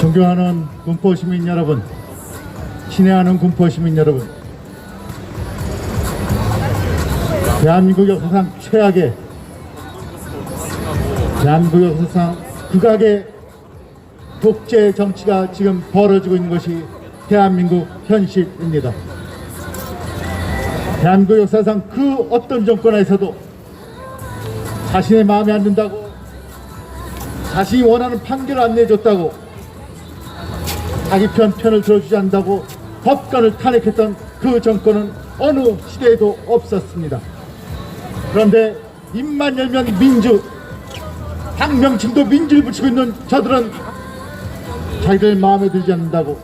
존경하는 군포시민 여러분, 친애하는 군포시민 여러분, 대한민국 역사상 최악의, 대한민국 역사상 극악의 독재 정치가 지금 벌어지고 있는 것이 대한민국 현실입니다. 대한민국 역사상 그 어떤 정권에서도 자신의 마음에 안 든다고, 자신이 원하는 판결을 안 내줬다고, 자기 편을 들어주지 않는다고 법관을 탄핵했던 그 정권은 어느 시대에도 없었습니다. 그런데 입만 열면 민주, 당명칭도 민주를 붙이고 있는 저들은 자기들 마음에 들지 않는다고,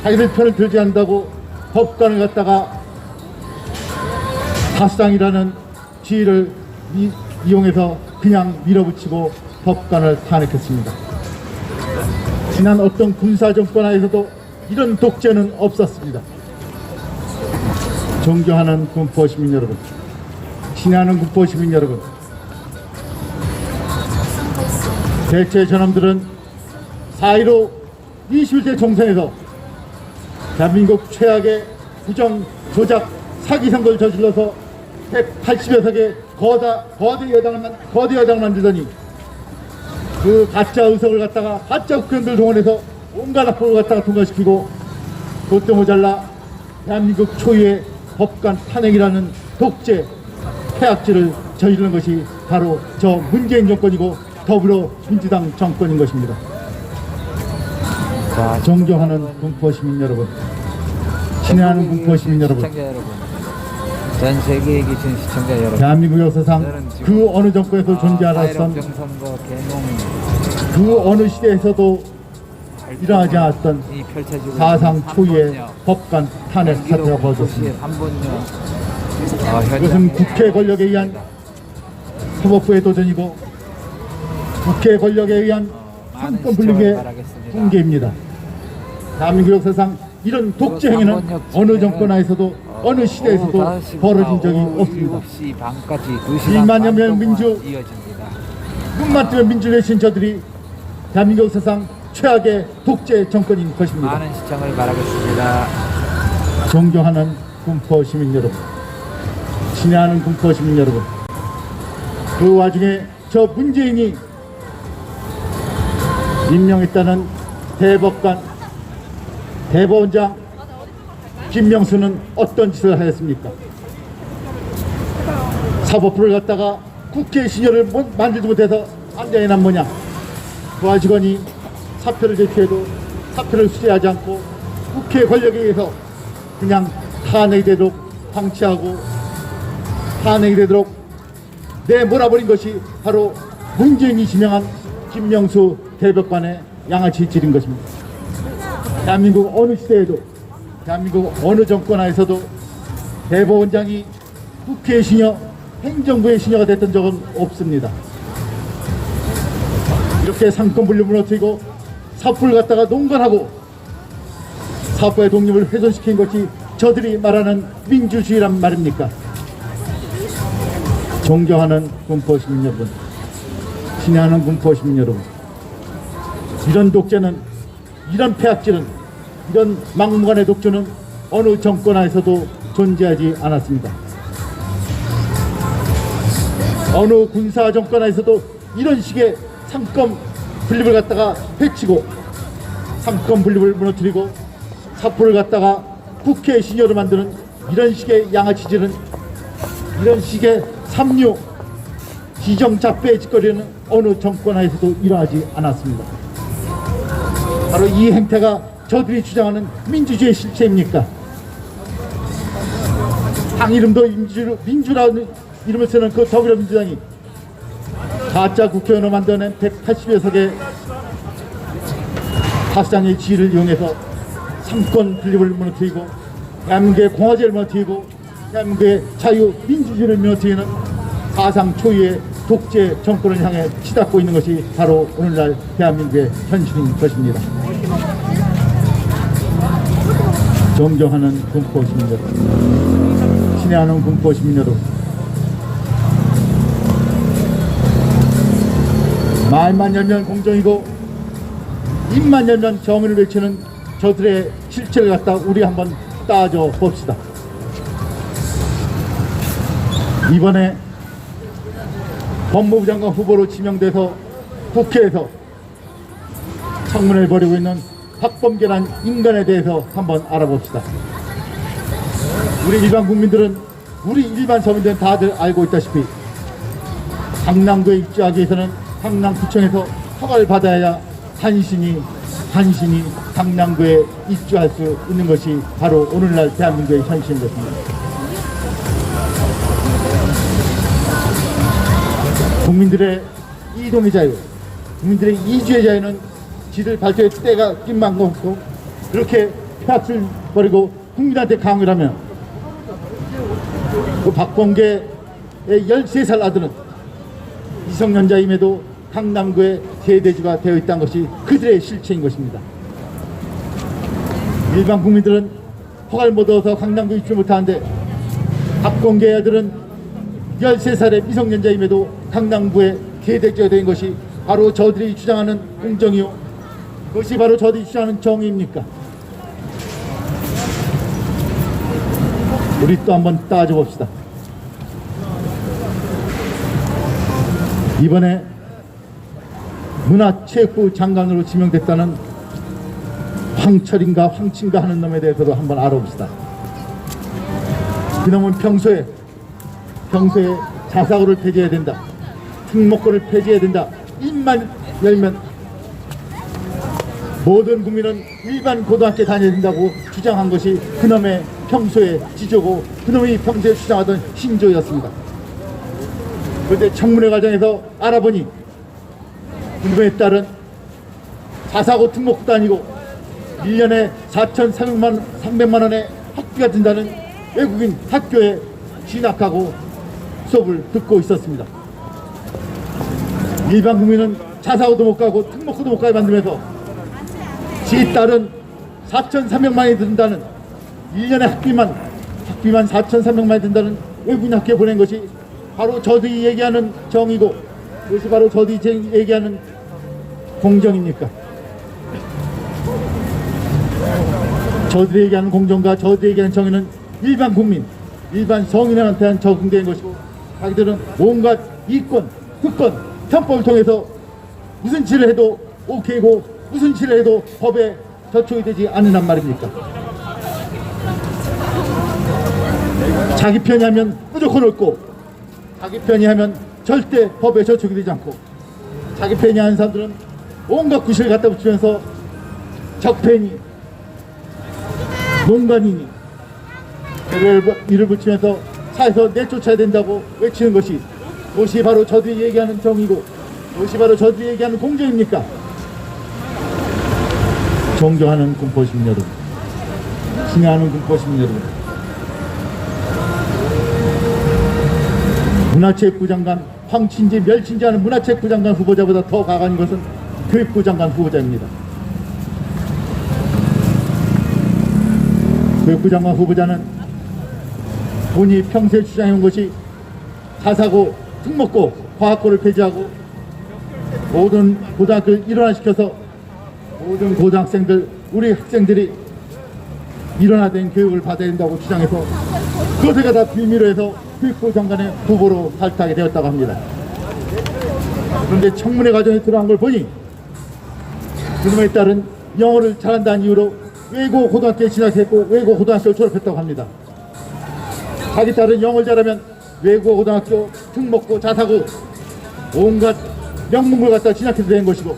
자기들 편을 들지 않는다고 법관을 갖다가 다수당이라는 지위를 이용해서 그냥 밀어붙이고 법관을 탄핵했습니다. 지난 어떤 군사정권 하에서도 이런 독재는 없었습니다. 존경하는 군포시민 여러분, 친애하는 군포시민 여러분, 대체 저놈들은 4.15 21대 총선에서 대한민국 최악의 부정 조작 사기 선거를 저질러서 180여 석의 거대 여당을 만들더니 그 가짜 의석을 갖다가 가짜 국회의원들 동원해서 온갖 합법을 갖다가 통과시키고, 그것도 모자라 대한민국 초유의 법관 탄핵이라는 독재 폐악질을 저지르는 것이 바로 저 문재인 정권이고 더불어민주당 정권인 것입니다. 존경하는 군포시민 여러분, 친애하는 군포시민 여러분, 시청자 여러분, 전 세계에 계신 시청자 여러분, 대한민국 역사상 그 어느 정권에서 존재하였던 그 어느 시대에서도 일어나지 않았던 사상 초유의 법관 탄핵 사태가 벌어졌습니다. 이것은 국회 권력에 의한 사법부의 도전이고 국회 권력에 의한 상권 분립의 붕괴입니다. 대한민국 역사상 이런 독재 행위는 어느 정권 하에서도 어느 시대에서도 벌어진 적이 없습니다. 1만여 명 민주, 눈만 뜨면 민주를 외친 저들이 대한민국 역사상 최악의 독재 정권인 것입니다. 많은 시청을 바라겠습니다. 존경하는 군포 시민 여러분, 친애하는 군포 시민 여러분, 그 와중에 저 문재인이 임명했다는 대법원장 김명수는 어떤 짓을 하였습니까? 사법부를 갖다가 국회 신여를 만들지 못해서 안장해난 뭐냐? 부하 직원이 사표를 제출해도 사표를 수재하지 않고 국회 권력에 의해서 그냥 탄핵이 되도록 방치하고 탄핵이 되도록 내몰아버린 것이 바로 문재인이 지명한 김명수 대법관의 양아치 질인 것입니다. 대한민국 어느 시대에도, 대한민국 어느 정권 하에서도 대법원장이 국회의 시녀, 행정부의 시녀가 됐던 적은 없습니다. 이렇게 상권 분립을 무너뜨리고 사법부를 갖다가 농간하고 사법부의 독립을 훼손시킨 것이 저들이 말하는 민주주의란 말입니까? 존경하는 군포시민 여러분, 친애하는 군포시민 여러분, 이런 독재는, 이런 폐악질은, 이런 막무가내 독재는 어느 정권 하에서도 존재하지 않았습니다. 어느 군사 정권 하에서도 이런 식의 상권 분립을 갖다가 해치고 상권 분립을 무너뜨리고 사포를 갖다가 국회 신여로 만드는 이런 식의 양아치질은, 이런 식의 삼류 지정잡배의 짓거리는 어느 정권 하에서도 일어나지 않았습니다. 바로 이 행태가 저들이 주장하는 민주주의의 실체입니까? 당 이름도 민주라는 이름을 쓰는 그 더불어민주당이 가짜 국회의원을 만들어낸 180여 석의 다수당의 지위를 이용해서 상권 분립을 무너뜨리고 대한민국의 공화제를 무너뜨리고 대한민국의 자유민주주의를 무너뜨리는 사상 초유의 독재 정권을 향해 치닫고 있는 것이 바로 오늘날 대한민국의 현실인 것입니다. 존경하는 군포시민 여러분, 친애하는 군포시민 여러분, 말만 열면 공정이고 입만 열면 정의를 외치는 저들의 실체를 갖다 우리 한번 따져 봅시다. 이번에 법무부 장관 후보로 지명돼서 국회에서 청문회를 벌이고 있는 박범계란 인간에 대해서 한번 알아봅시다. 우리 일반 국민들은, 우리 일반 서민들은 다들 알고 있다시피 강남구에 입주하기 위해서는 강남구청에서 허가를 받아야 간신히 강남구에 입주할 수 있는 것이 바로 오늘날 대한민국의 현실인 것입니다. 국민들의 이동의 자유, 국민들의 이주의 자유는 지들 발표의 때가 낀만 없고 그렇게 폐악을 벌이고 국민한테 강요를 하면 그 박범계의 13살 아들은 미성년자임에도 강남구의 세대주가 되어 있다는 것이 그들의 실체인 것입니다. 일반 국민들은 허가를 못 얻어서 강남구에 입주 못하는데 박범계의 아들은 13살의 미성년자임에도 강남구의 세대주가 된 것이 바로 저들이 주장하는 공정이요, 그것이 바로 저들이 주장하는 정의입니까? 우리 또 한번 따져봅시다. 이번에 문화체육부 장관으로 지명됐다는 황철인가 황친가 하는 놈에 대해서도 한번 알아봅시다. 그놈은 평소에 자사고를 폐지해야 된다, 특목고를 폐지해야 된다, 입만 열면 모든 국민은 일반 고등학교에 다녀야 된다고 주장한 것이 그놈의 평소의 지조고 그놈이 평소에 주장하던 신조였습니다. 그런데 청문회 과정에서 알아보니 그놈에 따른 자사고 특목고도 아니고 1년에 4,300만 원의 학비가 든다는 외국인 학교에 진학하고 수업을 듣고 있었습니다. 일반 국민은 자사고도 못 가고 특목고도 못 가게 만들면서 지 딸은 4,300만 원이 든다는 1년에 학비만 4,300만 원이 든다는 외국인 학교에 보낸 것이 바로 저들이 얘기하는 정의고 그것이 바로 저들이 얘기하는 공정입니까? 저들이 얘기하는 공정과 저들이 얘기하는 정의는 일반 국민, 일반 성인한테 적용된 것이고 자기들은 온갖 이권, 특권, 편법을 통해서 무슨 짓을 해도 오케이고 무슨 짓을 해도 법에 저촉이 되지 않는단 말입니까? 자기 편이 하면 무조건 옳고 자기 편이 하면 절대 법에 저촉이 되지 않고 자기 편이 하는 사람들은 온갖 구실을 갖다 붙이면서 적편이 농간이니 이를 붙이면서 차에서 내쫓아야 된다고 외치는 것이 그것이 바로 저들이 얘기하는 정의고 그것이 바로 저들이 얘기하는 공정입니까? 존경하는 군포시민 여러분, 신뢰하는 군포시민 여러분, 문화체육부 장관 황친지 멸친지 하는 문화체육부 장관 후보자보다 더 강한 것은 교육부 장관 후보자입니다. 교육부 장관 후보자는 본인이 평소에 주장해온 것이 자사고, 특목고, 과학고를 폐지하고 모든 고등학교를 일원화시켜서 모든 고등학생들, 우리 학생들이 일원화된 교육을 받아야 된다고 주장해서 그것을 갖다 빌미로 해서 교육부 장관의 후보로 발탁이 되었다고 합니다. 그런데 청문회 과정에 들어간 걸 보니 그놈에 따른 영어를 잘한다는 이유로 외고 고등학교에 진학했고 외고 고등학교를 졸업했다고 합니다. 자기 딸은 영어를 잘하면 외고 고등학교, 특목고, 자사고 온갖 명문고를 갖다 진학해도 되는 것이고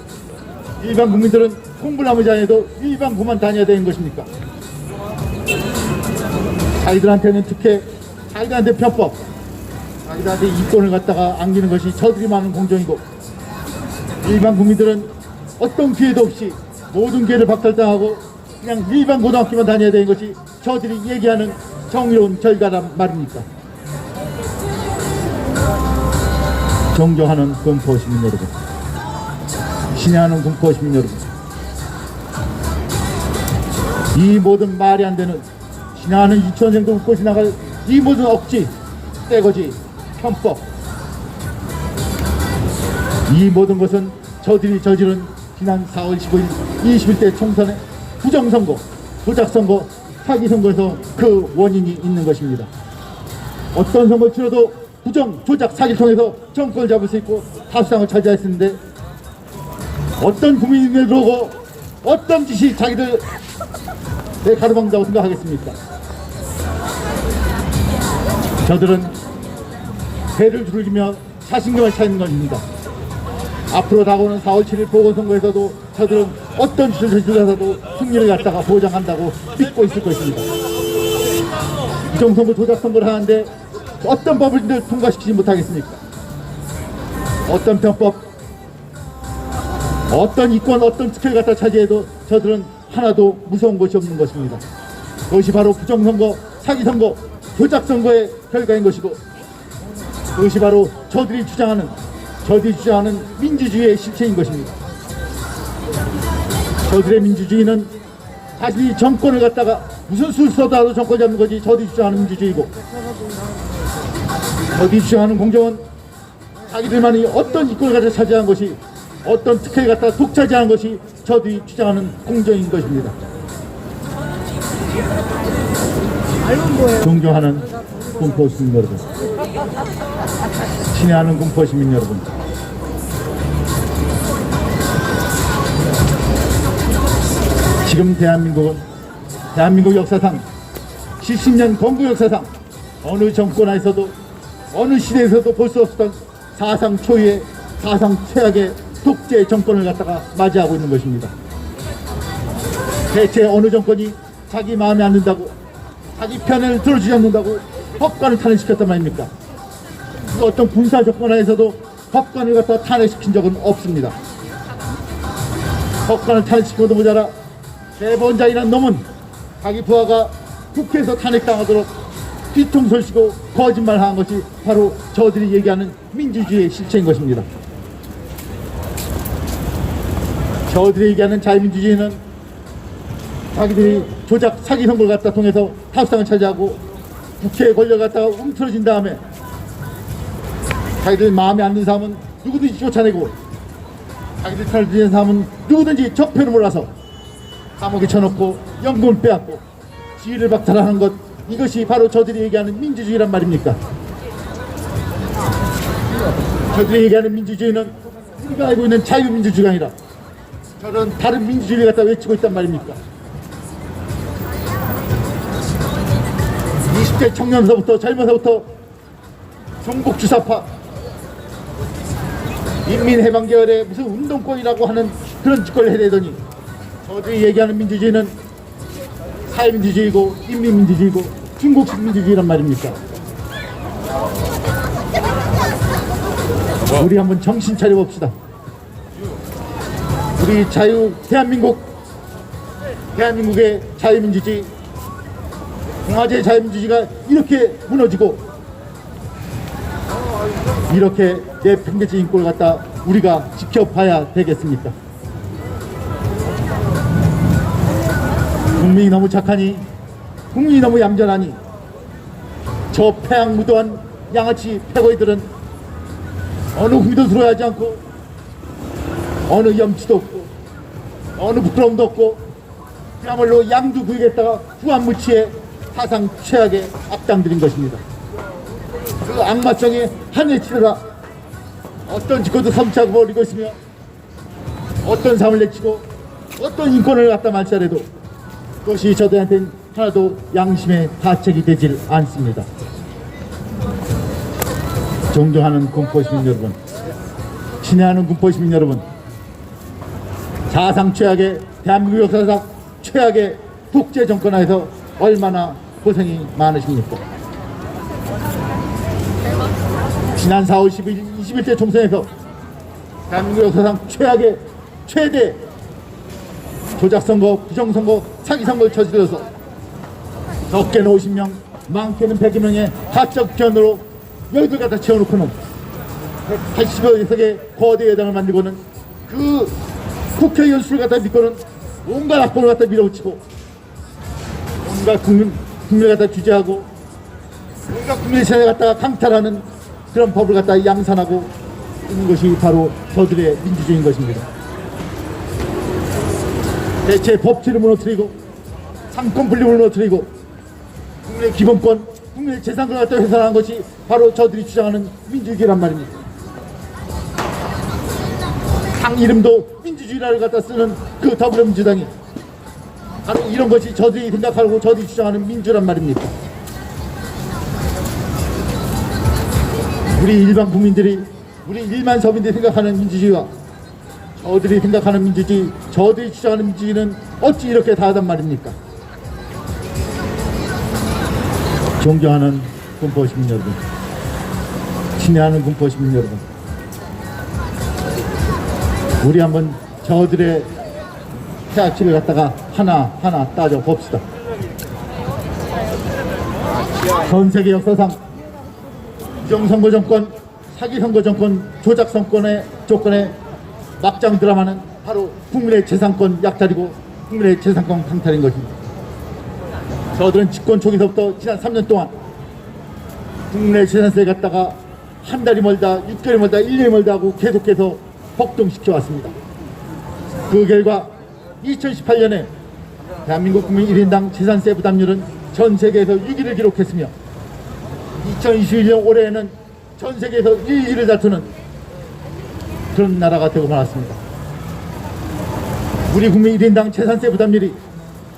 일반 국민들은 공부를 아무리 잘해도 일반고만 다녀야 되는 것입니까? 자기들한테는 특혜, 자기들한테 편법, 자기들한테 이권을 갖다가 안기는 것이 저들이 많은 공정이고 일반 국민들은 어떤 기회도 없이 모든 기회를 박탈당하고 그냥 일반 고등학교만 다녀야 되는 것이 저들이 얘기하는 정의로운 결과란 말입니까? 존경하는 군포시민 여러분, 신뢰하는 군포시민 여러분, 이 모든 말이 안 되는 지나가는 유치원생도 웃고 지나갈 이 모든 억지, 떼거지, 편법, 이 모든 것은 저들이 저지른 지난 4월 15일 21대 총선의 부정선거, 조작선거, 사기선거에서 그 원인이 있는 것입니다. 어떤 선거를 치러도 부정, 조작, 사기를 통해서 정권을 잡을 수 있고 다수당을 차지했었는데 어떤 국민을 보고 어떤 짓이 자기들 내 가로막는다고 생각하겠습니까? 저들은 배를 두르며 자신감을 찾는 것입니다. 앞으로 다가오는 4월 7일 보궐선거에서도 저들은 어떤 짓을 저질러서도 승리를 갖다가 보장한다고 믿고 있을 것입니다. 부정선거, 조작선거를 하는데 어떤 법을 통과시키지 못하겠습니까? 어떤 편법, 어떤 이권, 어떤 특혜를 갖다 차지해도 저들은 하나도 무서운 것이 없는 것입니다. 그것이 바로 부정선거, 사기선거, 조작선거의 결과인 것이고 그것이 바로 저들이 주장하는 민주주의의 실체인 것입니다. 저들의 민주주의는 자신이 정권을 갖다가 무슨 수를 써도 정권 잡는 것이 저들이 주장하는 민주주의고 저들이 주장하는 공정은 자기들만이 어떤 이권을 갖다 차지한 것이 어떤 특혜를 갖다 독차지하는 것이 저들이 주장하는 공정인 것입니다. 존경하는 공포시민 여러분, 친애하는 공포시민 여러분, 지금 대한민국 역사상 70년 건국 역사상 어느 정권 하에서도 어느 시대에서도 볼 수 없었던 사상 초유의 사상 최악의 독재 정권을 갖다가 맞이하고 있는 것입니다. 대체 어느 정권이 자기 마음에 안 든다고 자기 편을 들어주지 않는다고 법관을 탄핵시켰단 말입니까? 어떤 군사 정권 하에서도 법관을 갖다가 탄핵시킨 적은 없습니다. 법관을 탄핵시켜도 모자라 대법원장이란 놈은 자기 부하가 국회에서 탄핵당하도록 뒤통수를 치고 거짓말한 것이 바로 저들이 얘기하는 민주주의의 실체인 것입니다. 저들이 얘기하는 자유민주주의는 자기들이 조작 사기 선거를 갖다 통해서 다수당을 차지하고 국회에 권력을 갖다가 움츠러진 다음에 자기들 마음에 안 드는 사람은 누구든지 쫓아내고 자기들 편을 드는 사람은 누구든지 적폐로 몰아서 감옥에 쳐놓고 연금을 빼앗고 지위를 박탈하는 것, 이것이 바로 저들이 얘기하는 민주주의란 말입니까? 저들이 얘기하는 민주주의는 우리가 알고 있는 자유민주주의가 아니라 저는 다른 민주주의를 갖다 외치고 있단 말입니까? 20대 청년서부터 젊어서부터 종북주사파 인민해방계열의 무슨 운동권이라고 하는 그런 짓거리를 해대더니 저들이 얘기하는 민주주의는 사회민주주의고 인민민주주의고 중국식 민주주의란 말입니까? 우리 한번 정신 차려봅시다. 우리 대한민국의 자유민주주의, 공화제 자유민주주의가 이렇게 무너지고 이렇게 내팽개친 인권을 갖다 우리가 지켜봐야 되겠습니까? 국민이 너무 착하니, 국민이 너무 얌전하니 저 패양무도한 양아치 패거이들은 어느 후미도 들어야지 않고 어느 염치도 없고 어느 부끄러움도 없고 그야말로 양두 구이겠다가 후한무치에 사상 최악의 악당들인 것입니다. 그 악마성에 한해 치르라 어떤 짓거도 삼차고 버리고 있으며 어떤 삶을 내치고 어떤 인권을 갖다 말살해도 그것이 저들한테는 하나도 양심의 가책이 되질 않습니다. 존경하는 군포시민 여러분, 친애하는 군포시민 여러분, 사상 최악의 대한민국 역사상 최악의 독재 정권 하에서 얼마나 고생이 많으십니까? 지난 4월 10일 21대 총선에서 대한민국 역사상 최악의 최대 조작선거, 부정선거, 사기선거를 저질러서 적게는 50명, 많게는 100여 명의 가짜 견으로 여기들 갖다 채워놓고는 180여 석의 거대 여당을 만들고는 그 국회의원 수를 갖다 믿고는 온갖 악법을 갖다 밀어붙이고 온갖 국민을 갖다 규제하고 온갖 국민의 세상을 갖다가 강탈하는 그런 법을 갖다 양산하고 있는 것이 바로 저들의 민주주의인 것입니다. 대체 법치를 무너뜨리고 상권 분립을 무너뜨리고 국민의 기본권, 국민의 재산권을 갖다 훼손한 것이 바로 저들이 주장하는 민주주의란 말입니다. 당 이름도 민주주의라를 갖다 쓰는 그 더불어민주당이 바로 이런 것이 저들이 생각하고 저들이 주장하는 민주란 말입니다. 우리 일반 국민들이, 우리 일반 서민들이 생각하는 민주주의와 저들이 생각하는 민주주의, 저들이 주장하는 민주주의는 어찌 이렇게 다르단 말입니까? 존경하는 군포시민 여러분, 친애하는 군포시민 여러분, 우리 한번 저들의 태아치를 갖다가 하나하나 따져봅시다. 전 세계 역사상 부정선거 정권, 사기선거 정권, 조작 선권의 조건에 막장 드라마는 바로 국민의 재산권 약탈이고 국민의 재산권 강탈인 것입니다. 저들은 집권 초기서부터 지난 3년 동안 국민의 재산세를 갖다가 한 달이 멀다, 6개월이 멀다, 1년이 멀다 하고 계속해서 폭등시켜왔습니다. 그 결과 2018년에 대한민국 국민 1인당 재산세 부담률은 전 세계에서 6위를 기록했으며 2021년 올해에는 전 세계에서 1위를 다투는 그런 나라가 되고 말았습니다. 우리 국민 1인당 재산세 부담률이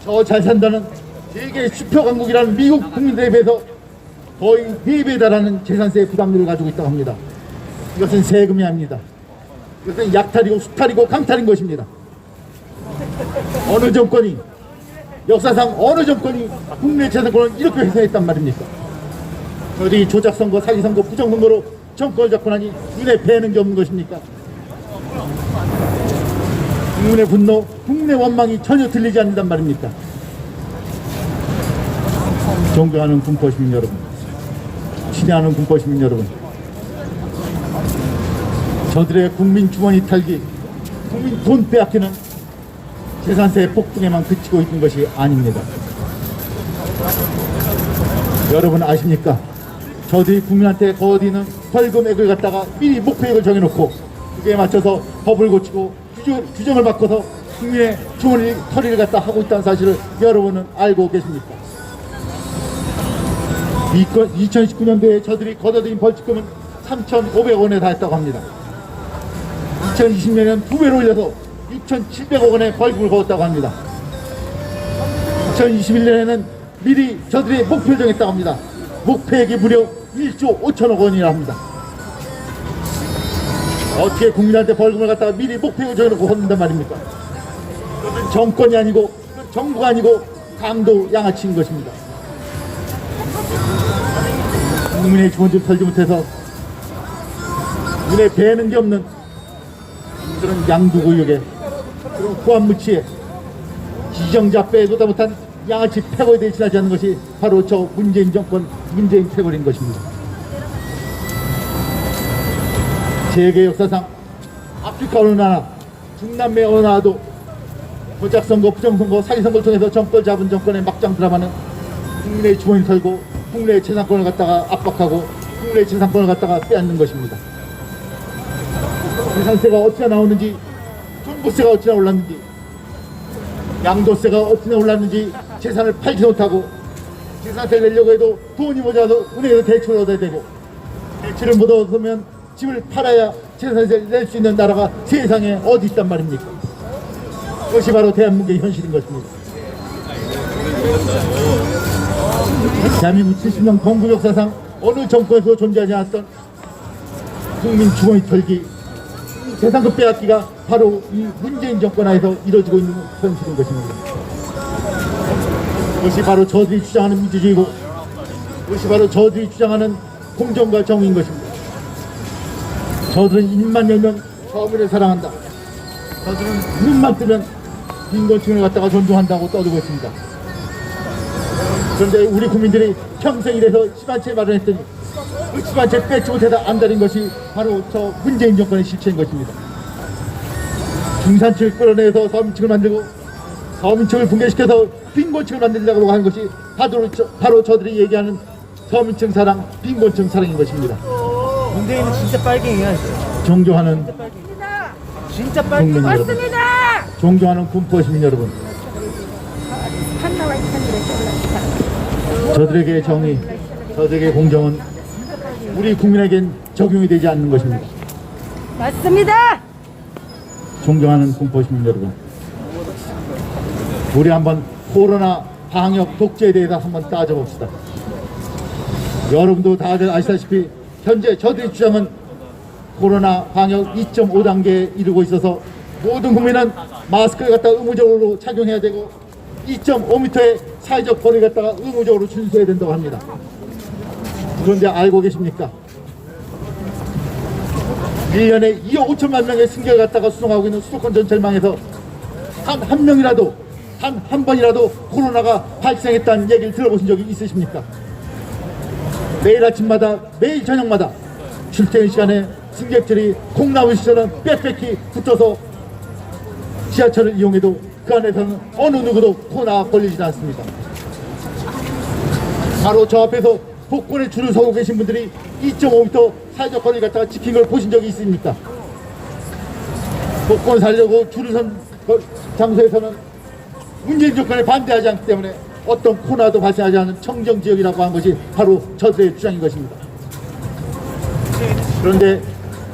저 잘 산다는 세계 슈퍼 강국이라는 미국 국민들에 비해서 거의 4배에 달하는 재산세 부담률을 가지고 있다고 합니다. 이것은 세금이 아닙니다. 이것은 약탈이고 수탈이고 강탈인 것입니다. 어느 정권이, 역사상 어느 정권이 국민의 재산권을 이렇게 훼손했단 말입니까? 어디 조작선거, 사기선거, 부정선거로 정권을 잡고 나니 눈에 뵈는 게 없는 것입니까? 국민의 분노, 국민의 원망이 전혀 들리지 않는단 말입니까? 존경하는 군포시민 여러분, 친애하는 군포시민 여러분, 저들의 국민 주머니 탈기, 국민 돈 빼앗기는 재산세 폭등에만 그치고 있는 것이 아닙니다. 여러분 아십니까? 저들이 국민한테 거두는 벌금액을 갖다가 미리 목표액을 정해놓고 그에 맞춰서 법을 고치고 규정을 바꿔서 국민의 주머니 털이를 갖다 하고 있다는 사실을 여러분은 알고 계십니까? 2019년도에 저들이 걷어들인 벌칙금은 3,500원에 달했다고 합니다. 2020년에는 2배로 올려서 6,700억 원의 벌금을 거뒀다고 합니다. 2021년에는 미리 저들이 목표를 정했다고 합니다. 목표액이 무려 1조 5천억 원이라 합니다. 어떻게 국민한테 벌금을 갖다가 미리 목표액을 정해놓고 걷는단 말입니까? 그것은 정권이 아니고 정부가 아니고 강도 양아치인 것입니다. 국민의 주머니를 털지 못해서 눈에 뵈는 게 없는 그런 양두구역에 그런 후한무치에 지정자 빼고다 못한 양아치 패거에 대해 지나지 않는 것이 바로 저 문재인 정권, 문재인 패거인 것입니다. 세계 역사상 아프리카 어느 나라, 중남미 어느 나라도 조작선거, 부정선거, 사기선거를 통해서 정권을 잡은 정권의 막장 드라마는 국민의 주머니를 털고 국민의 재산권을 갖다가 압박하고 국민의 재산권을 갖다가 빼앗는 것입니다. 재산세가 어찌나 나오는지, 종부세가 어찌나 올랐는지, 양도세가 어찌나 올랐는지 재산을 팔지 못하고 재산세를 내려고 해도 돈이 모자라서 은행에서 대출을 얻어야 되고 대출을 못 얻으면 집을 팔아야 재산세를 낼 수 있는 나라가 세상에 어디 있단 말입니까? 그것이 바로 대한민국의 현실인 것입니다. 대한민국 70년 건국 역사상 어느 정권에서 존재하지 않았던 국민 주머니 털기, 재산권 빼앗기가 바로 이 문재인 정권 하에서 이루어지고 있는 현실인 것입니다. 그것이 바로 저들이 주장하는 민주주의고 그것이 바로 저들이 주장하는 공정과 정의인 것입니다. 저들은 입만 열면 서민을 사랑한다. 저들은 눈만 뜨면 빈곤층을 갖다가 존중한다고 떠들고 있습니다. 그런데 우리 국민들이 평생 일해서 시반채 마련했더니 그 시반채 뺏지 못해서 안달인 것이 바로 저 문재인 정권의 실체인 것입니다. 중산층을 끌어내서 서민층을 만들고 서민층을 붕괴시켜서 빈곤층을 만들려고 하는 것이 바로 저들이 얘기하는 서민층 사랑, 빈곤층 사랑인 것입니다. 문재인은 진짜 빨갱이야. 존경하는 진짜 빨갱이. 국민 여러분, 맞습니다. 존경하는 군포 시민 여러분, 저들에게 정의, 저들에게 공정은 우리 국민에겐 적용이 되지 않는 것입니다. 맞습니다. 존경하는 군포 시민 여러분, 우리 한번 코로나 방역 독재에 대해서 한번 따져봅시다. 여러분도 다들 아시다시피 현재 저들의 주장은 코로나 방역 2.5단계에 이르고 있어서 모든 국민은 마스크를 갖다 의무적으로 착용해야 되고 2.5m의 사회적 거리를 갖다가 의무적으로 준수해야 된다고 합니다. 그런데 알고 계십니까? 1년에 2억 5천만 명의 승객을 갖다가 수송하고 있는 수도권 전철망에서 단 한 명이라도, 단 한 번이라도 코로나가 발생했다는 얘기를 들어보신 적이 있으십니까? 매일 아침마다, 매일 저녁마다 출퇴근 시간에 승객들이 콩나물시처럼 빽빽히 붙어서 지하철을 이용해도 그 안에서는 어느 누구도 코로나 걸리지 않습니다. 바로 저 앞에서 복권에 줄을 서고 계신 분들이 2.5m 사회적 거리를 갖다가 지킨 걸 보신 적이 있습니까? 복권 사려고 줄을 선 장소에서는 문재인 정권에 반대하지 않기 때문에 어떤 코로나도 발생하지 않은 청정지역이라고 한 것이 바로 저들의 주장인 것입니다. 그런데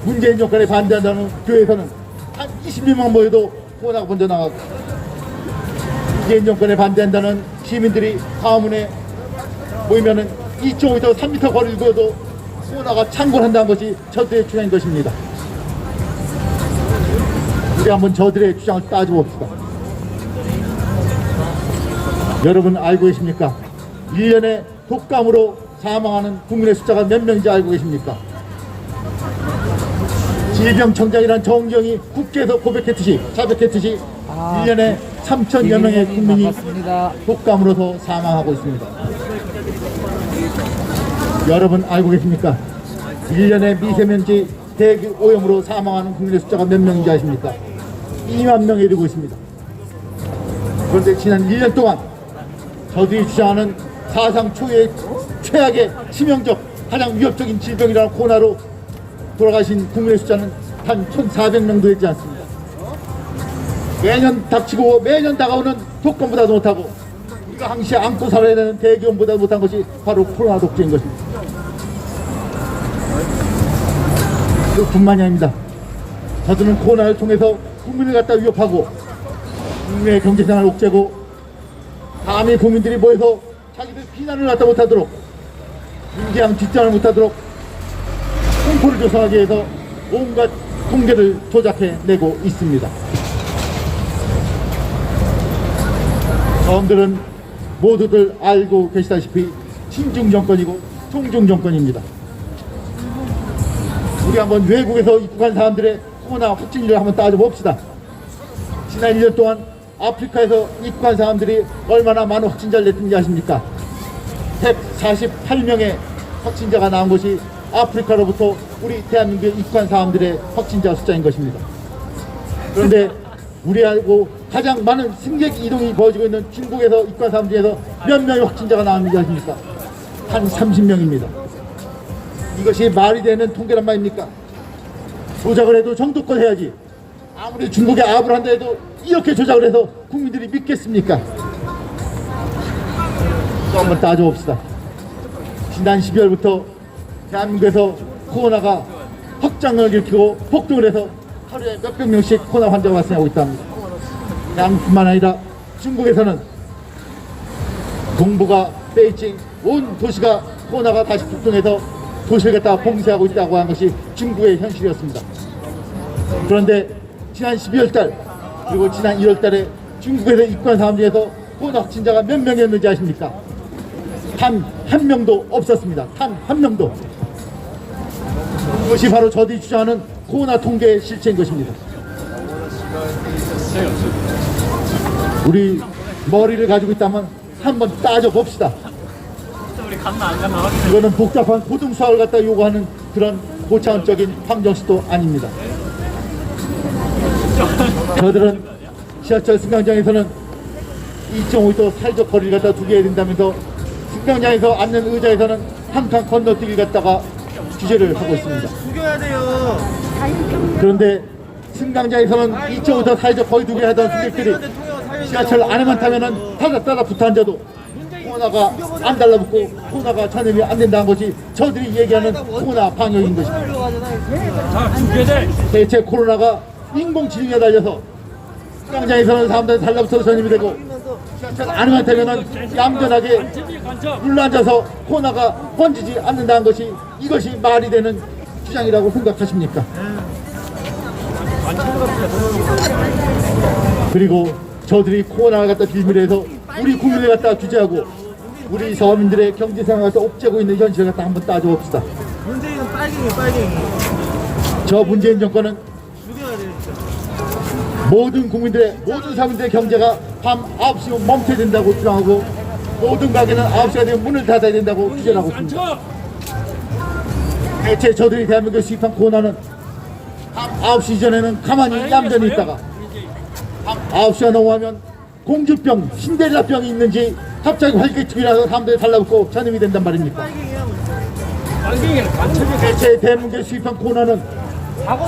문재인 정권에 반대한다는 교회에서는 한 20명만 모여도 코로나가 먼저 나가고, 문재인 정권에 반대한다는 시민들이 광화문에 모이면은 2.5m, 3m 거리를 두어도 코로나가 창궐한다는 것이 저들의 주장인 것입니다. 우리 한번 저들의 주장을 따져봅시다. 여러분 알고 계십니까? 1년에 독감으로 사망하는 국민의 숫자가 몇 명인지 알고 계십니까? 질병청장이란 정경이 국회에서 고백했듯이, 자백했듯이 1년에 3천여 명의 국민이 반갑습니다. 독감으로서 사망하고 있습니다. 여러분 알고 계십니까? 1년에 미세먼지 대기오염으로 사망하는 국민의 숫자가 몇 명인지 아십니까? 2만 명에 이르고 있습니다. 그런데 지난 1년 동안 저들이 주장하는 사상 초유의 최악의 치명적 가장 위협적인 질병이라는 코로나로 돌아가신 국민의 숫자는 단 1,400명도 되지 않습니다. 매년 닥치고 매년 다가오는 독감보다도 못하고 우리가 항시 안고 살아야 되는 대기온보다 못한 것이 바로 코로나 독재인 것입니다. 그뿐만이 아닙니다. 저들은 코로나를 통해서 국민을 갖다 위협하고 국민의 경제생활을 옥죄고 다음에 국민들이 모여서 자기들 비난을 갖다 못하도록, 민주당 뒷장을 못하도록 공포를 조성하기 위해서 온갖 공개를 조작해내고 있습니다. 저들은 모두들 알고 계시다시피 친중정권이고 통중정권입니다. 우리 한번 외국에서 입국한 사람들의 코로나 확진율을 한번 따져봅시다. 지난 1년 동안 아프리카에서 입국한 사람들이 얼마나 많은 확진자를 냈는지 아십니까? 148명의 확진자가 나온 것이 아프리카로부터 우리 대한민국에 입국한 사람들의 확진자 숫자인 것입니다. 그런데 우리하고 가장 많은 승객 이동이 벌어지고 있는 중국에서 입국한 사람 중에서 몇 명의 확진자가 나왔는지 아십니까? 한 30명입니다. 이것이 말이 되는 통계란 말입니까? 조작을 해도 정도껏 해야지. 아무리 중국에 아부를 한다 해도 이렇게 조작을 해서 국민들이 믿겠습니까? 또 한번 따져봅시다. 지난 12월부터 대한민국에서 코로나가 확장을 일으키고 폭등을 해서 하루에 몇백 명씩 코로나 환자가 발생하고 있답니다. 대한민국뿐만 아니라 중국에서는 동부가 베이징 온 도시가 코로나가 다시 폭등해서 도시를 갖다가 봉쇄하고 있다고 한 것이 중국의 현실이었습니다. 그런데 지난 12월달 그리고 지난 1월달에 중국에서 입국한 사람 중에서 코로나 확진자가 몇 명이었는지 아십니까? 단 한 명도 없었습니다. 단 한 명도. 그것이 바로 저들이 주장하는 코로나 통계의 실체인 것입니다. 우리 머리를 가지고 있다면 한번 따져봅시다. 이거는 복잡한 고등수학을 갖다 요구하는 그런 고차원적인 황정시도 아닙니다. 저들은 지하철 승강장에서는 2.5m 사회적 거리를 갖다 두게 해야 된다면서 승강장에서 앉는 의자에서는 한 칸 건너뛰기를 갖다가 규제를 하고 있습니다. 죽여야 돼요. 그런데 승강장에서는 이쪽부터 사회적 거리두기 하던 승객들이 지하철 안에만 타면은 따라 붙어 앉아도 코로나가 안 달라붙고 코로나가 전염이 안 된다는 것이 저들이 얘기하는 코로나 방역인 것입니다. 대체 코로나가 인공지능에 달려서 승강장에서는 사람들이 달라붙어서 전염이 되고 지하철 안에만 타면은 얌전하게 눌러앉아서 코로나가 번지지 않는다는 것이 이것이 말이 되는 주장이라고 생각하십니까? 그리고 저들이 코로나를 갖다 빌미로 해서 우리 국민을 갖다 규제하고 우리 서민들의 경제생활을 갖다 옥죄고 있는 현실을 갖다 한번 따져봅시다. 문재인은 빨갱이. 저 문재인 정권은 모든 국민들의 모든 서민들의 경제가 밤 9시면 멈춰야 된다고 주장하고 모든 가게는 9시가 되면 문을 닫아야 된다고 규제하고 있습니다. 대체 저들이 대한민국에 수입한 코로나는 밤 9시 이전에는 가만히 얌전히 있다가 밤 9시가 넘어가면 공주병, 신데렐라병이 있는지 갑자기 활개치고 일어나서 사람들이 달라붙고 전염이 된단 말입니까? 대체 대한민국에 수입한 코로나는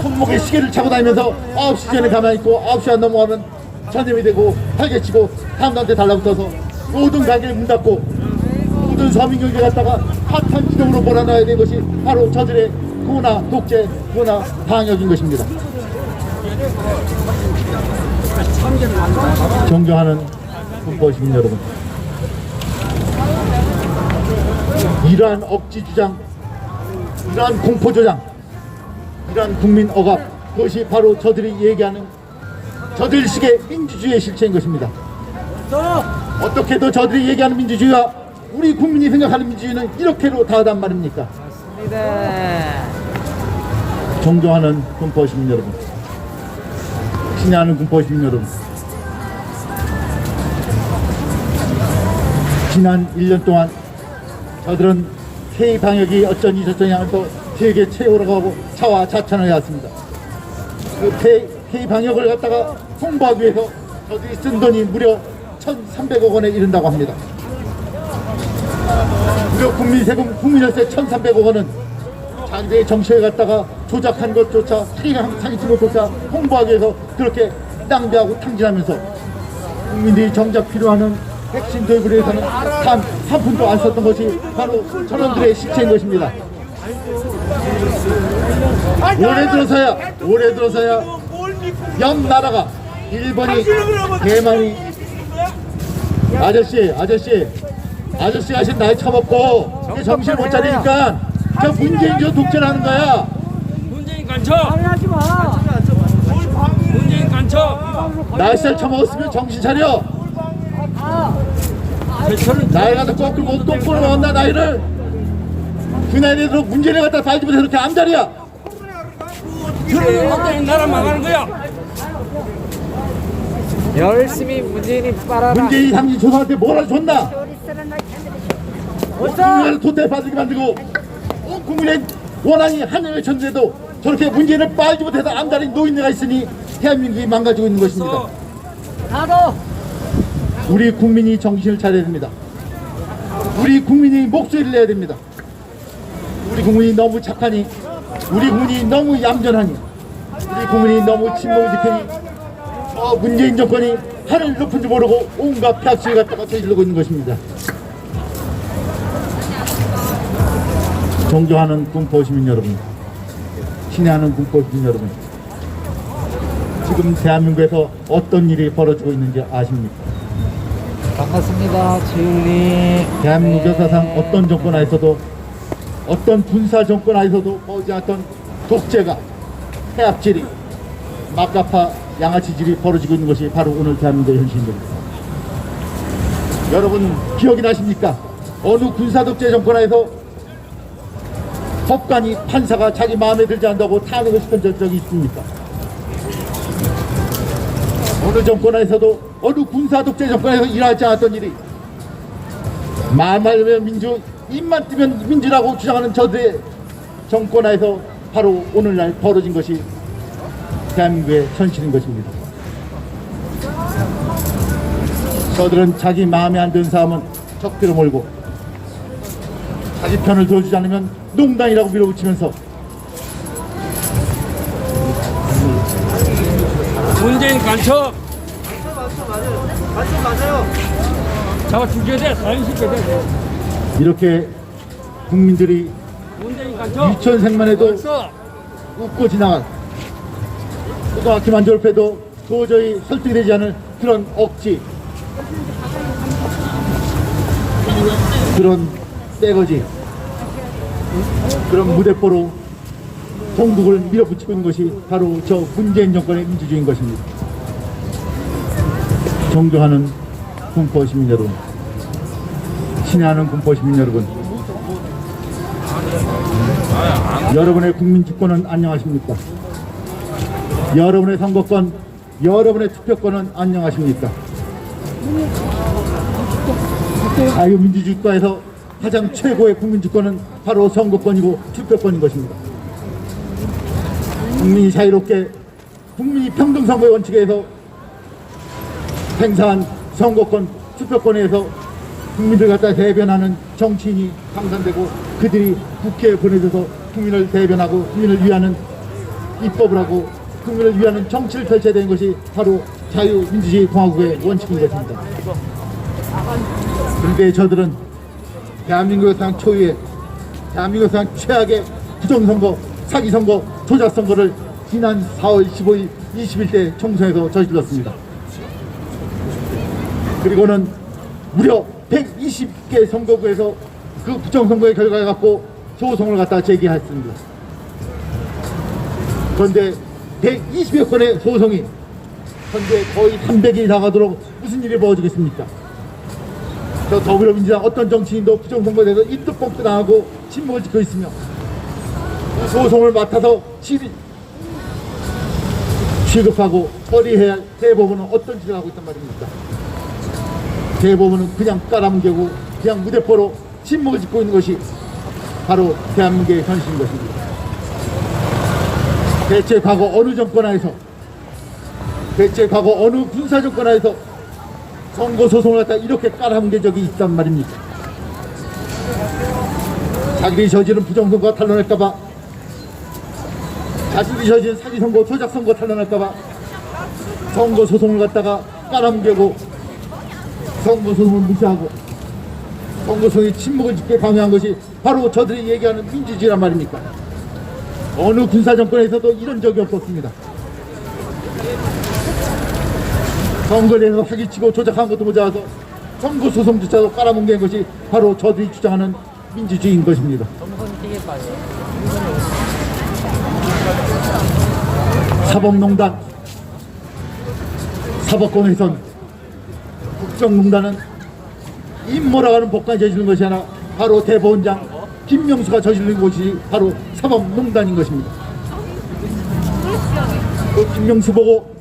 손목에 시계를 차고 다니면서 9시 전에 가만히 있고 9시가 넘어가면 전염이 되고 활개치고 사람들한테 달라붙어서 모든 가게를 문 닫고 모든 서민 경제 갖다가 파탄 지동으로 몰아넣어야 되는 것이 바로 저들의 코로나 독재, 코로나 방역인 것입니다. 존경하는 국보 시민 여러분, 이러한 억지 주장, 이러한 공포 조장, 이러한 국민 억압, 그것이 바로 저들이 얘기하는 저들식의 민주주의의 실체인 것입니다. 어떻게도 저들이 얘기하는 민주주의와 우리 국민이 생각하는 민주주의는 이렇게로 다르단 말입니까? 맞습니다. 존경하는 군포 시민 여러분, 친애하는 군포 시민 여러분, 지난 1년 동안 저들은 K 방역이 어쩌니 저쩌니 하면서 세계 최고라고 하고 차와 자찬을 해왔습니다. 그 K 방역을 갖다가 홍보하기 위해서 저들이 쓴 돈이 무려 1,300억 원에 이른다고 합니다. 무려 국민 세금, 국민혈세 1,300억 원은 자기들의 정책을 갖다가 조작한 것조차, 상해친 것조차 홍보하기 위해서 그렇게 낭비하고 탕진하면서 국민들이 정작 필요하는 백신 도입을 위해서는 단 한 푼도 안 썼던 것이 바로 저놈들의 실체인 것입니다. 올해 들어서야 옆 나라가 일본이, 대만이 아저씨 하신 나이 처먹고 정신을 못 차리니까 저 문재인 저 독재를 하는 거야. 문재인 간첩! 하지 마. 문재인 간첩! 나이살 처먹었으면 정신 차려. 나이가 더 거꾸로 똑바로 먹었나 나이를. 그 나이에 들어 문재인을 갖다 살지 못해서 이렇게 암자리야. 어떤 나라 망하는 거야? 열심히 문재인이 빨아라. 문재인 당신 조상한테 뭐라 줬나? 국민을 도태 받게 만들고 온 국민의 원한이 하늘을 쳤는데도 저렇게 문재인을 빨지 못해서 암자리 노인네가 있으니 대한민국이 망가지고 있는 것입니다. 나도. 우리 국민이 정신을 차려야 됩니다. 우리 국민이 목소리를 내야 됩니다. 우리 국민이 너무 착하니, 우리 국민이 너무 얌전하니, 우리 국민이 너무 침묵을 지키니 문재인 정권이 하늘 높은 줄 모르고 온갖 폐악질을 갖다가 저지르고 있는 것입니다. 존경하는 군포 시민 여러분, 친애하는 군포 시민 여러분, 지금 대한민국에서 어떤 일이 벌어지고 있는지 아십니까? 반갑습니다, 지울님. 대한민국 역사상 어떤 정권 하에서도, 어떤 군사 정권 하에서도 머지않았던 독재가, 폐악질이, 막가파 양아치질이 벌어지고 있는 것이 바로 오늘 대한민국의 현실입니다. 여러분 기억이 나십니까? 어느 군사 독재 정권 하에서 법관이, 판사가 자기 마음에 들지 않는다고 탄핵을 시킨 적이 있습니까? 어느 정권에서도, 어느 군사 독재 정권에서 일어나지 않았던 일이 말하면 민주, 입만 뜨면 민주라고 주장하는 저들의 정권에서 바로 오늘날 벌어진 것이 대한민국의 현실인 것입니다. 저들은 자기 마음에 안 드는 사람은 적대로 몰고 자기 편을 들어주지 않으면 농단이라고 밀어붙이면서 문재인 간첩. 맞아요. 잡아 죽여야 돼. 사형시켜야 돼. 이렇게 국민들이 문재인 간첩. 유치원생만 해도 벌써. 웃고 지나간 고등학교만 졸업해도 도저히 설득이 되지 않을 그런 억지, 그런 떼거지, 그런 무대뽀로 전국을 밀어붙이고 있는 것이 바로 저 문재인 정권의 민주주의인 것입니다. 존경하는 군포 시민 여러분, 친애하는 군포 시민 여러분, 여러분의 국민 주권은 안녕하십니까? 여러분의 선거권, 여러분의 투표권은 안녕하십니까? 자유민주주의 국가에서 가장 최고의 국민 주권은 바로 선거권이고 투표권인 것입니다. 국민이 자유롭게, 국민이 평등선거의 원칙에서 행사한 선거권, 투표권에서 국민들 갖다 대변하는 정치인이 당선되고 그들이 국회에 보내져서 국민을 대변하고 국민을 위하는 입법을 하고 국민을 위하는 정치를 펼쳐야 되는 것이 바로 자유민주주의 공화국의 원칙인 것입니다. 그런데 저들은 대한민국상 초유의, 대한민국상 최악의 부정선거, 사기선거, 조작선거를 지난 4월 15일 21대 총선에서 저질렀습니다. 그리고는 무려 120개 선거구에서 그 부정선거의 결과를 갖고 소송을 갖다 제기했습니다. 그런데 120여 건의 소송이 현재 거의 300일이 나가도록 무슨 일이 벌어지겠습니까? 저 더불어민주당 어떤 정치인도 부정선거에 대해서 입도 당하고 침묵을 지키고 있으며 그 소송을 맡아서 취급하고 처리해야 할 대법원은 어떤 짓을 하고 있단 말입니까? 대법원은 그냥 깔아뭉개고 그냥 무대포로 침묵을 짓고 있는 것이 바로 대한민국의 현실인 것입니다. 대체 과거 어느 정권 하에서, 대체 과거 어느 군사정권 하에서 선거소송을 갖다 이렇게 깔아뭉갠 적이 있단 말입니까? 자기들이 저지른 부정선거 탄론할까봐, 자신들이 저지른 사기선거, 조작선거 탄론할까봐 선거소송을 갖다가 깔아뭉개고 선거소송을 무시하고 선거소송의 침묵을 짓게 강요한 것이 바로 저들이 얘기하는 민주주의란 말입니까? 어느 군사정권에서도 이런 적이 없었습니다. 선거에 대해서 사기치고 조작한 것도 모자라서 선거소송조차도 깔아뭉갠 것이 바로 저들이 주장하는 민주주의인 것입니다. 사법농단, 사법권에선 국정농단은 임모라고 하는 법관이 저지른 것이 아니라 바로 대법원장 김명수가 저지른 것이 바로 사법농단인 것입니다. 그 김명수 보고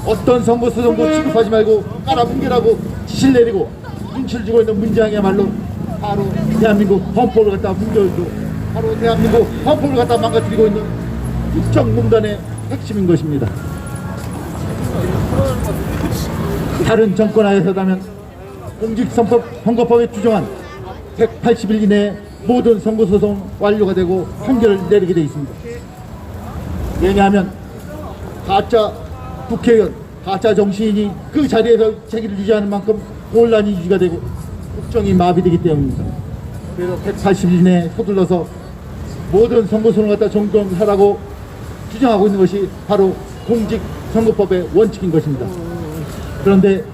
어떤 선거소송도 취급하지 말고 깔아뭉개라고 지시를 내리고 눈치를 주고 있는 문재인이야말로 바로 대한민국 헌법을 갖다 뭉개고 바로 대한민국 헌법을 갖다 망가뜨리고 있는 국정농단의 핵심인 것입니다. 다른 정권 하에서라면 공직선거법에 규정한 180일 이내에 모든 선거소송 완료가 되고 판결을 내리게 되어 있습니다. 왜냐하면 가짜 국회의원, 가짜 정치인이 그 자리에서 책임을 유지하는 만큼 혼란이 유지가 되고 국정이 마비되기 때문입니다. 그래서 180일 이내에 서둘러서 모든 선거소송을 갖다 종결하라고 규정하고 있는 것이 바로 공직선거법의 원칙인 것입니다. 그런데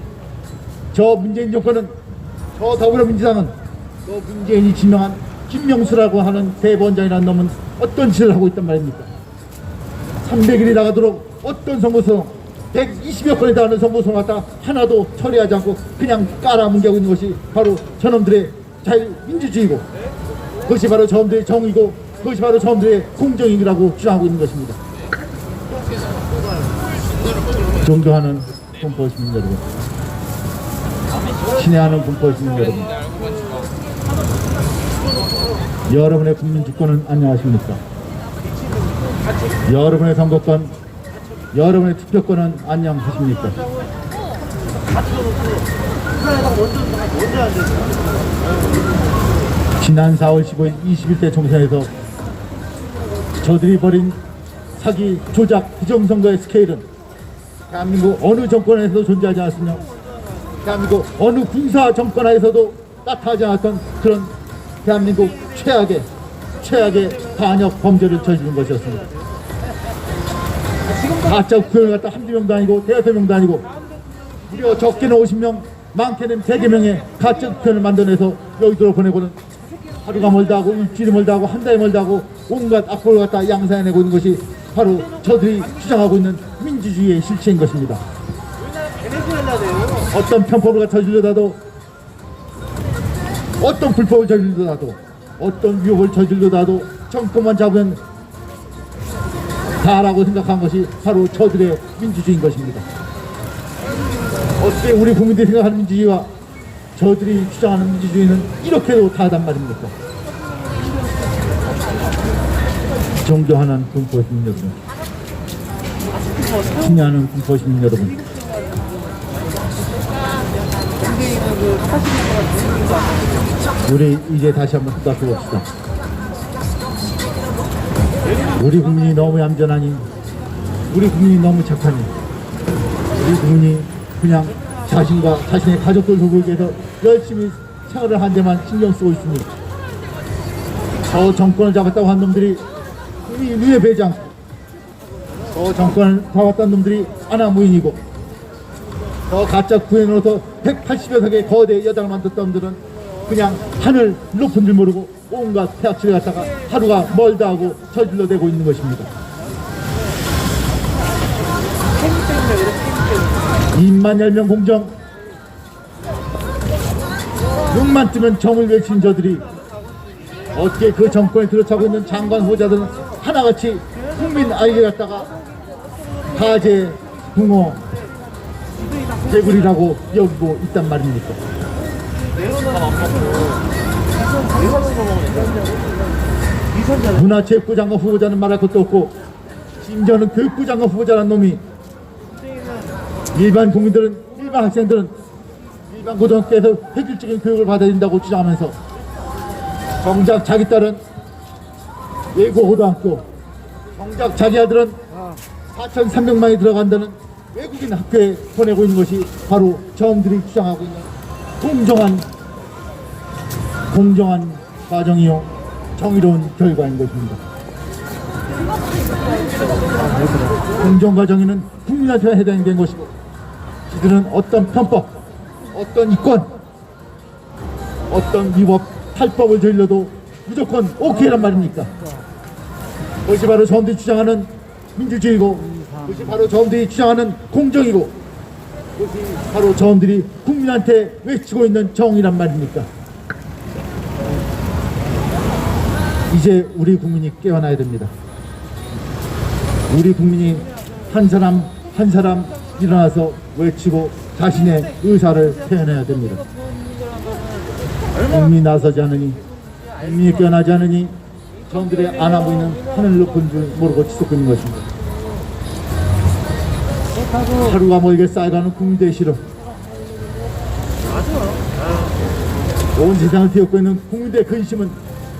저 문재인 정권은, 저 더불어민주당은 저 문재인이 지명한 김명수라고 하는 대법원장이라는 놈은 어떤 짓을 하고 있단 말입니까? 300일이 나가도록 어떤 선거소송, 120여 건에 달하는 선거소송 갖다 하나도 처리하지 않고 그냥 깔아뭉개고 있는 것이 바로 저놈들의 자유민주주의고, 그것이 바로 저놈들의 정의고, 그것이 바로 저놈들의 공정이라고 주장하고 있는 것입니다. 존경하는 군포 시민 여러분, 친애하는 군포 시민 여러분, 여러분의 국민 주권은 안녕하십니까? 여러분의 선거권, 여러분의 투표권은 안녕하십니까? 지난 4월 15일 21대 총선에서 저들이 벌인 사기, 조작, 부정선거의 스케일은 대한민국 어느 정권에서도 존재하지 않았으며 대한민국 어느 군사 정권하에서도 나타나지 않았던 그런 대한민국 최악의 반역 범죄를 저지른 것이었습니다. 가짜 국회의원 갖다 한두 명도 아니고 대여섯 명도 아니고 무려 적게는 50명 많게는 100여 명의 가짜 국회의원을 만들어내서 여의도로 보내고는 하루가 멀다 하고 일주일이 멀다 하고 한 달이 멀다 하고 온갖 악보를 갖다 양산해내고 있는 것이 바로 저들이 주장하고 있는 민주주의의 실체인 것입니다. 어떤 편법을 저질러다도 어떤 불법을 저질러다도 어떤 위협을 저질러다도 정권만 잡으면 다라고 생각한 것이 바로 저들의 민주주의인 것입니다. 어떻게 우리 국민들이 생각하는 민주주의와 저들이 주장하는 민주주의는 이렇게도 다르단 말입니까? 존경하는 군포시민 여러분, 친애하는 군포시민 여러분, 우리 이제 다시 한번 생각해 봅시다. 우리 국민이 너무 얌전하니, 우리 국민이 너무 착하니, 우리 국민이 그냥 자신과 자신의 가족들 돌보기 위해서 열심히 생활을 한 데만 신경 쓰고 있으니 저 정권을 잡았다고 한 놈들이 국민이 눈에 뵈지 않고 저 정권을 잡았다는 놈들이 아나무인이고 저 가짜 구현으로서 180여 석의 거대 여당을 만들었던 놈들은 그냥 하늘 높은 줄 모르고 온갖 태악질을 갖다가 하루가 멀다 하고 저질러대고 있는 것입니다. 입만 열면 공정, 눈만 뜨면 정을 외친 저들이 어떻게 그 정권에 들어차고 있는 장관 후보자들은 하나같이 국민 아이를 갖다가 가재, 붕어, 개구리라고 여기고 있단 말입니까? 문화체육부 장관 후보자는 말할 것도 없고 심지어는 교육부 장관 후보자라는 놈이 일반 국민들은, 일반 학생들은 일반 고등학교에서 획일적인 교육을 받아야 된다고 주장하면서 정작 자기 딸은 외고 고등학교, 정작 자기 아들은 4,300만이 들어간다는 외국인 학교에 보내고 있는 것이 바로 저들이 주장하고 있는 공정한 과정이요 정의로운 결과인 것입니다. 공정 과정에는 국민한테 해당된 것이고 이들은 어떤 편법, 어떤 이권, 어떤 위법, 탈법을 저질러도 무조건 오케이란 말입니까? 그것이 바로 저들이 주장하는 민주주의고 그것이 바로 저들이 주장하는 공정이고 그것이 바로 저들이 국민한테 외치고 있는 정의란 말입니까? 이제 우리 국민이 깨어나야 됩니다. 우리 국민이 한 사람 한 사람 일어나서 외치고 자신의 의사를 표현해야 됩니다. 국민이 나서지 않으니, 국민이 깨어나지 않으니 저들의 안아 보이는 하늘 높은 줄 모르고 지속고 있는 것입니다. 하루가 멀게 쌓여가는 국민들의 시름, 온 세상을 뒤엎고 있는 국민들의 근심은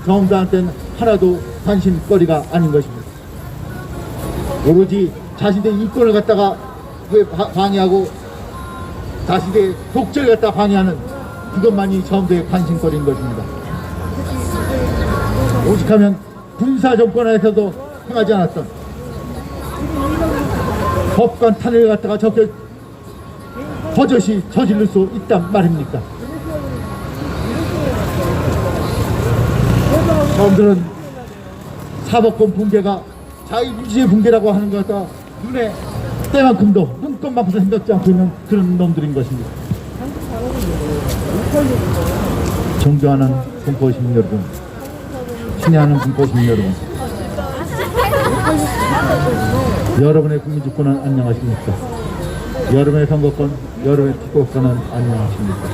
저들한테는 하나도 관심거리가 아닌 것입니다. 오로지 자신의 인권을 갖다가 방해하고 자신의 독재를 갖다가 방해하는 그것만이 저들의 관심거리인 것입니다. 오직하면 군사정권에서도 행하지 않았던 법관 탄핵을 갖다가 저렇게 버젓이 저지를 수 있단 말입니까? 저들은 사법권 붕괴가 자유민주주의 붕괴라고 하는 것 같다 눈에 때만큼도 눈꼽만큼도 생각지 않고 있는 그런 놈들인 것입니다. 존경하는 군포시민 여러분, 친애하는 군포시민 여러분, 여러분의 국민주권은 안녕하십니까? 여러분의 선거권, 여러분의 기권권은 안녕하십니까?